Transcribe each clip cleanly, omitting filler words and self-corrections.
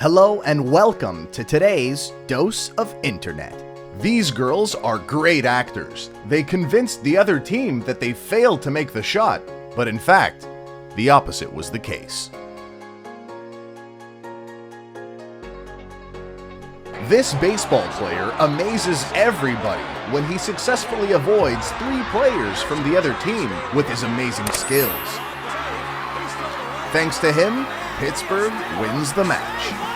Hello and welcome to today's Dose of Internet. These girls are great actors. They convinced the other team that they failed to make the shot, but in fact, the opposite was the case. This baseball player amazes everybody when he successfully avoids 3 players from the other team with his amazing skills. Thanks to him, Pittsburgh wins the match.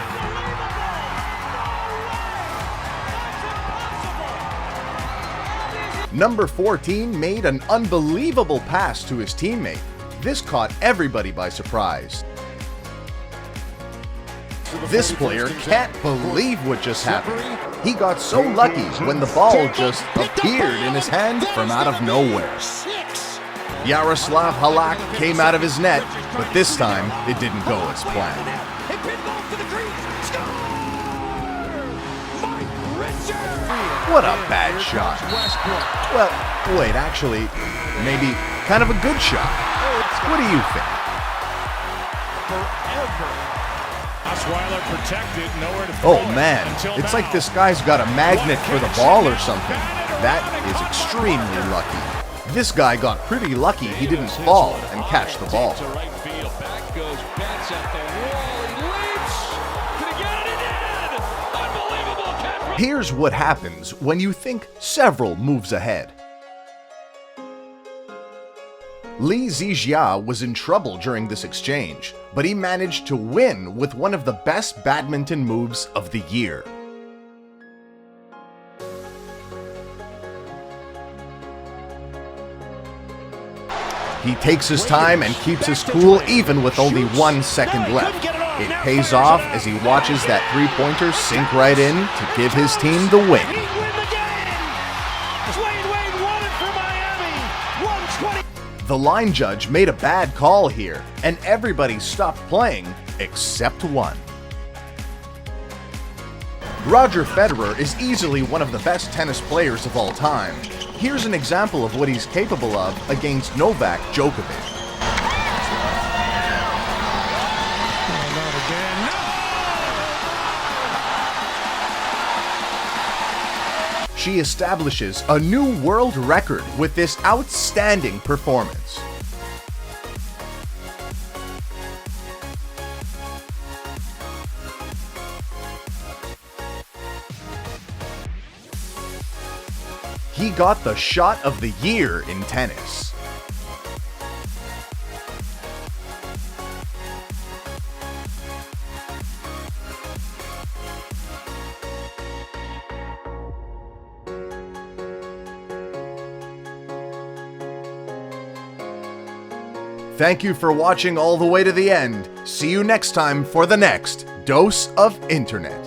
Number 14 made an unbelievable pass to his teammate. This caught everybody by surprise. This player can't believe what just happened. He got so lucky when the ball just appeared in his hand from out of nowhere. Yaroslav Halak came out of his net, but this time it didn't go as planned. What a bad shot. Well, wait, actually, maybe kind of a good shot. What do you think? Oh man, it's like this guy's got a magnet for the ball or something. That is extremely lucky. This guy got pretty lucky he didn't fall and catch the ball. Here's what happens when you think several moves ahead. Li Zijia was in trouble during this exchange, but he managed to win with one of the best badminton moves of the year. He takes his time and keeps his cool even with only 1 second left. It pays off as he watches that 3-pointer sink right in to give his team the win. The line judge made a bad call here, and everybody stopped playing except one. Roger Federer is easily one of the best tennis players of all time. Here's an example of what he's capable of against Novak Djokovic. She establishes a new world record with this outstanding performance. He got the shot of the year in tennis. Thank you for watching all the way to the end. See you next time for the next Dose of Internet.